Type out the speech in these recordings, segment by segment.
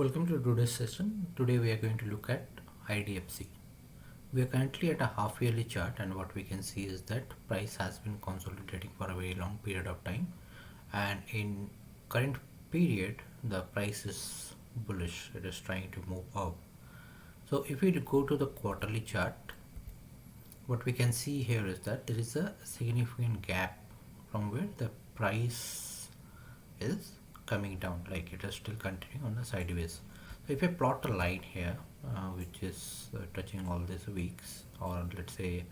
Welcome to today's session. Today we are going to look at IDFC. We are currently at a half yearly chart, and what we can see is that price has been consolidating for a very long period of time, and in current period the price is bullish. It is trying to move up. So if we go to the quarterly chart, what we can see here is that there is a significant gap from where the price is coming down, like it is still continuing on the sideways. So if I plot a line here, which is touching all these weeks, or let's say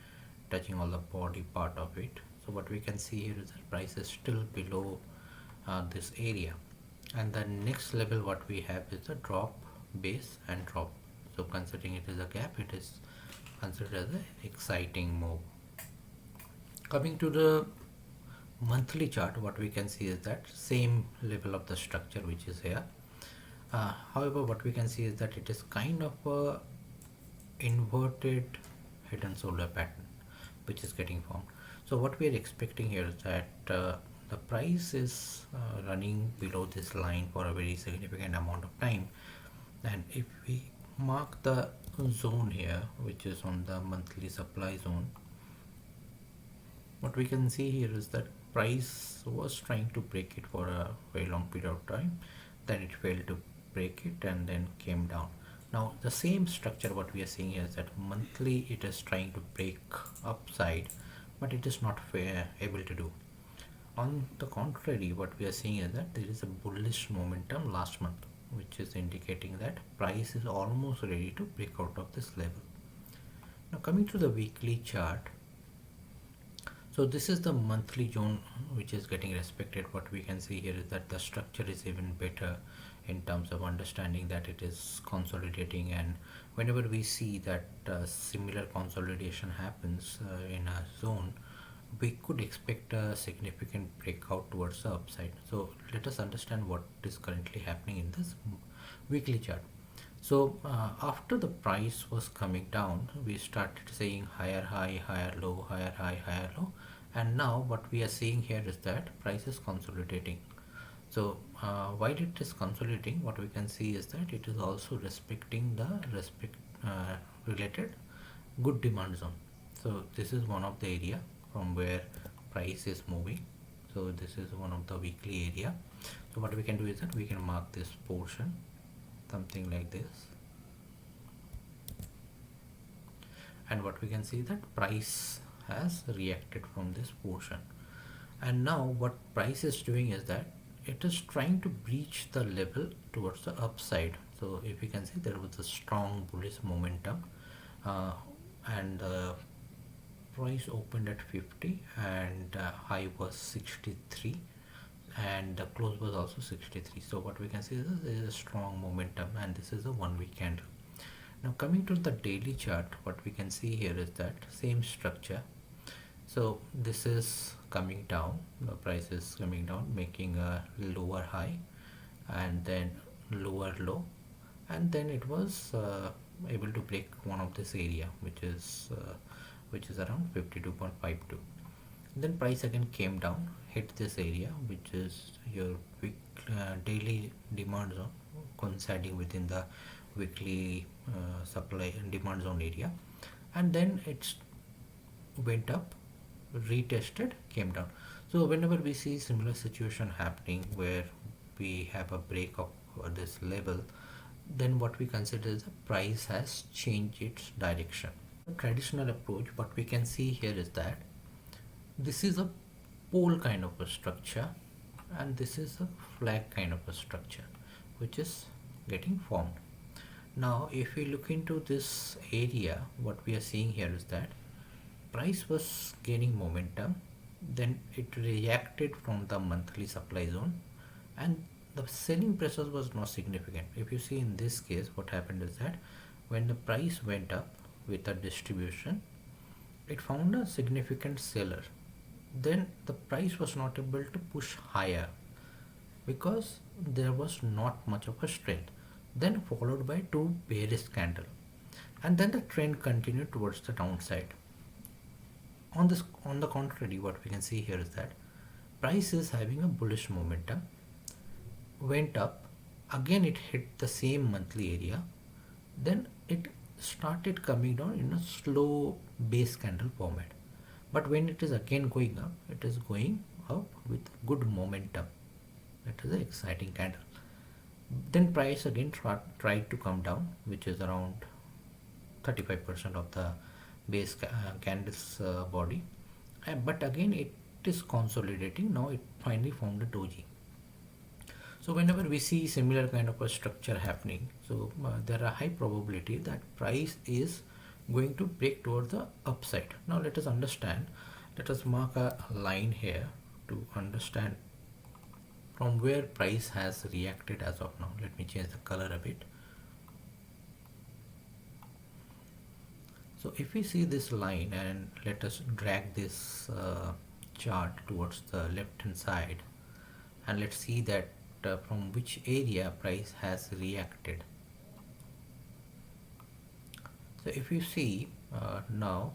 touching all the body part of it, so what we can see here is that price is still below this area, and the next level what we have is a drop, base and drop. So considering it is a gap, it is considered as an exciting move. Coming to the monthly chart, what we can see is that same level of the structure which is here. However, what we can see is that it is kind of a inverted head and shoulder pattern which is getting formed. So what we are expecting here is that the price is running below this line for a very significant amount of time, and if we mark the zone here, which is on the monthly supply zone, what we can see here is that price was trying to break it for a very long period of time, then it failed to break it and then came down. Now the same structure what we are seeing here is that monthly it is trying to break upside, but it is not able to do. On the contrary, what we are seeing is that there is a bullish momentum last month, which is indicating that price is almost ready to break out of this level. Now coming to the weekly chart, so this is the monthly zone which is getting respected. What we can see here is that the structure is even better in terms of understanding that it is consolidating, and whenever we see that similar consolidation happens in a zone, we could expect a significant breakout towards the upside. So let us understand what is currently happening in this weekly chart. So after the price was coming down, we started saying higher high, higher low, higher high, higher low, and now what we are seeing here is that price is consolidating. So while it is consolidating, what we can see is that it is also respecting the related good demand zone. So this is one of the area from where price is moving. So this is one of the weekly area. So what we can do is that we can mark this portion something like this, and what we can see that price has reacted from this portion, and now what price is doing is that it is trying to breach the level towards the upside. So if you can see, there was a strong bullish momentum, and price opened at 50 and high was 63 and the close was also 63. So what we can see is there is a strong momentum, and this is a 1 week candle. Now coming to the daily chart, what we can see here is that same structure. So this is coming down, the price is coming down, making a lower high and then lower low, and then it was able to break one of this area which is around 52.52. Then price again came down, hit this area which is your daily demand zone, coinciding within the weekly supply and demand zone area, and then it went up, retested, came down. So whenever we see similar situation happening where we have a break of this level, then what we consider is the price has changed its direction. The traditional approach, what we can see here is that this is a pole kind of a structure, and this is a flag kind of a structure which is getting formed. Now if we look into this area, what we are seeing here is that price was gaining momentum, then it reacted from the monthly supply zone, and the selling pressure was not significant. If you see in this case, what happened is that when the price went up with a distribution, it found a significant seller, then the price was not able to push higher because there was not much of a strength, then followed by two bearish candle, and then the trend continued towards the downside. On the contrary, what we can see here is that price is having a bullish momentum, went up, again it hit the same monthly area, then it started coming down in a slow base candle format. But when it is again going up, it is going up with good momentum. That is an exciting candle. Then price again tried to come down, which is around 35% of the base candle's body. But again it is consolidating. Now it finally formed a doji. So whenever we see similar kind of a structure happening, so there are high probability that price is going to break towards the upside. Now let us understand, let us mark a line here to understand from where price has reacted as of now. Let me change the color a bit. So if we see this line and let us drag this chart towards the left hand side, and let's see that from which area price has reacted. So if you see now,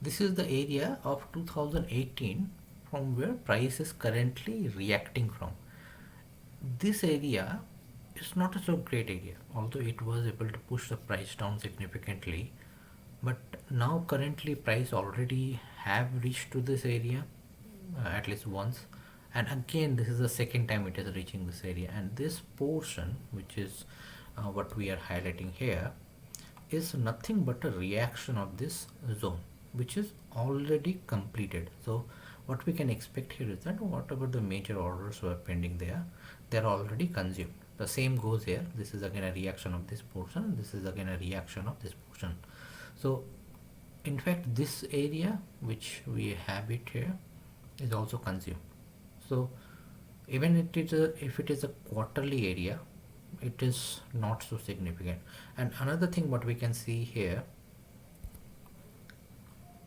this is the area of 2018 from where price is currently reacting from. This area is not a so great area, although it was able to push the price down significantly. But now currently price already have reached to this area at least once, and again this is the second time it is reaching this area, and this portion, which is what we are highlighting here, is nothing but a reaction of this zone, which is already completed. So what we can expect here is that whatever the major orders were pending there, they are already consumed. The same goes here. This is again a reaction of this portion, this is again a reaction of this portion. So in fact this area which we have it here is also consumed. So even if it is a quarterly area, it is not so significant. And another thing what we can see here,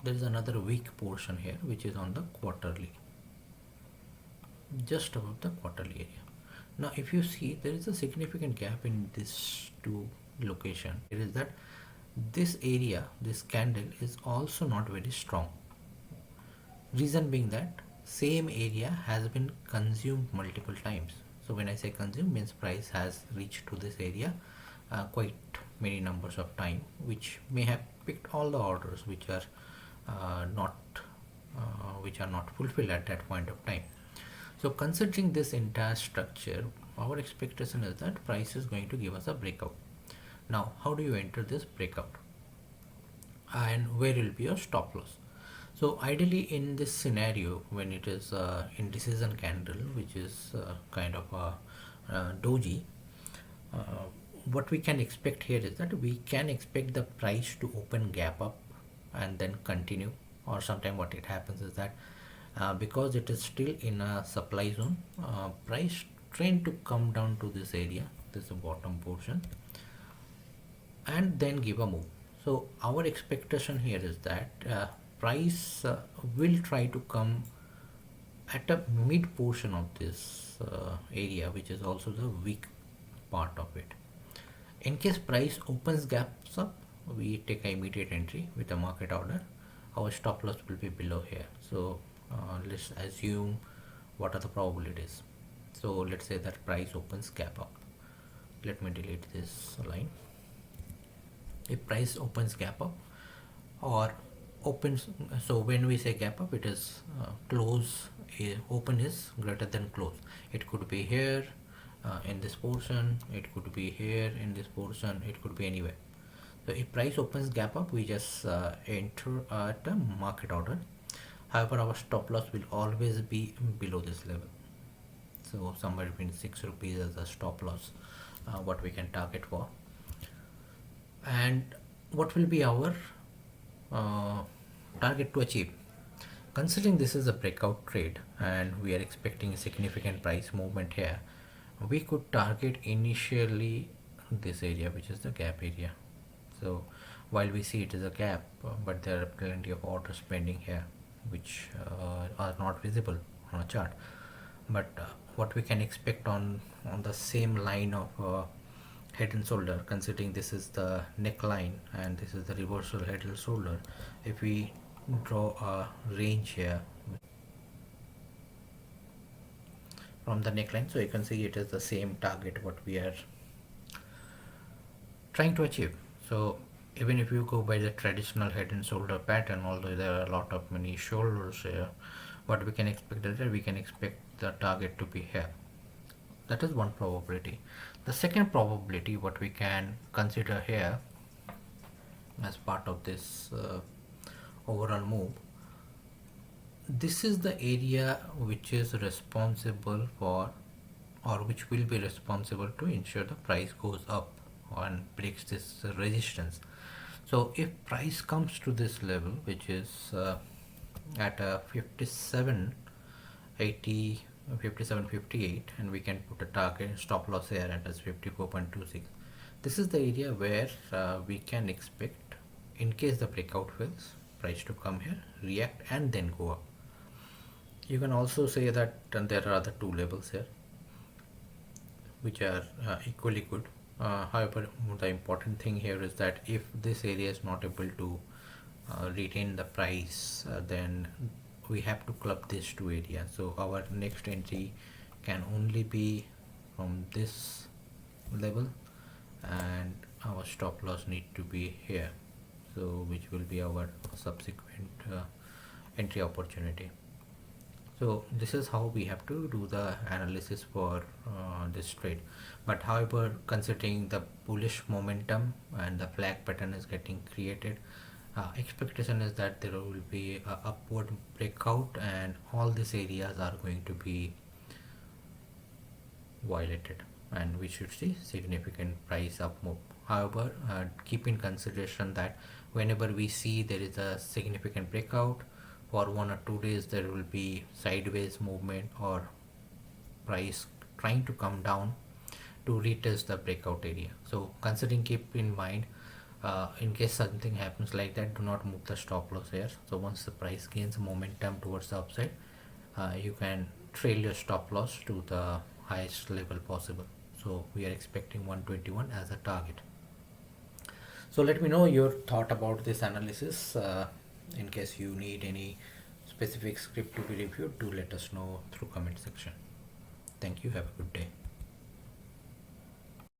there is another weak portion here which is on the quarterly, just above the quarterly area. Now if you see, there is a significant gap in this two location. It is that this area, this candle is also not very strong. Reason being that same area has been consumed multiple times. So when I say consumed, means price has reached to this area quite many numbers of time, which may have picked all the orders which are not fulfilled at that point of time. So considering this entire structure, our expectation is that price is going to give us a breakout. Now how do you enter this breakout, and where will be your stop loss? So ideally in this scenario, when it is indecision candle, which is kind of a doji, what we can expect here is that we can expect the price to open gap up and then continue, or sometime what it happens is that because it is still in a supply zone, price trend to come down to this area, this is the bottom portion, and then give a move. So our expectation here is that price will try to come at a mid portion of this area, which is also the weak part of it. In case price opens gaps up, we take an immediate entry with a market order. Our stop loss will be below here. So let's assume what are the probabilities. So let's say that price opens gap up. Let me delete this line. If price opens gap up or opens, so when we say gap up, it is open is greater than close. It could be here in this portion, it could be here in this portion, it could be anywhere. So if price opens gap up, we just enter at a market order. However, our stop loss will always be below this level. So somewhere between 6 rupees as a stop loss, what we can target for. And what will be our target to achieve? Considering this is a breakout trade and we are expecting a significant price movement here, we could target initially this area, which is the gap area. So while we see it is a gap, but there are plenty of orders pending here which are not visible on a chart. But what we can expect on the same line of head and shoulder, considering this is the neckline and this is the reversal head and shoulder, if we draw a range here from the neckline. So you can see it is the same target what we are trying to achieve. So even if you go by the traditional head and shoulder pattern, although there are a lot of many shoulders here, what we can expect is that we can expect the target to be here. That is one probability. The second probability what we can consider here as part of this overall move, this is the area which is responsible for, or which will be responsible to ensure the price goes up and breaks this resistance. So if price comes to this level, which is at a 57.80, 57.58, and we can put a target stop loss here at as 54.26. This is the area where we can expect, in case the breakout fails, price to come here, react, and then go up. You can also say that there are other two levels here which are equally good. However, the important thing here is that if this area is not able to retain the price, then we have to club these two areas. So our next entry can only be from this level, and our stop loss need to be here, so which will be our subsequent entry opportunity. So this is how we have to do the analysis for this trade. But however, considering the bullish momentum and the flag pattern is getting created, expectation is that there will be a upward breakout and all these areas are going to be violated, and we should see significant price up move. However, keep in consideration that whenever we see there is a significant breakout, for 1 or 2 days there will be sideways movement or price trying to come down to retest the breakout area. So considering, keep in mind, in case something happens like that, do not move the stop loss here. So once the price gains momentum towards the upside, you can trail your stop loss to the highest level possible. So we are expecting 121 as a target. So let me know your thought about this analysis. In case you need any specific script to be reviewed, do let us know through comment section. Thank you. Have a good day.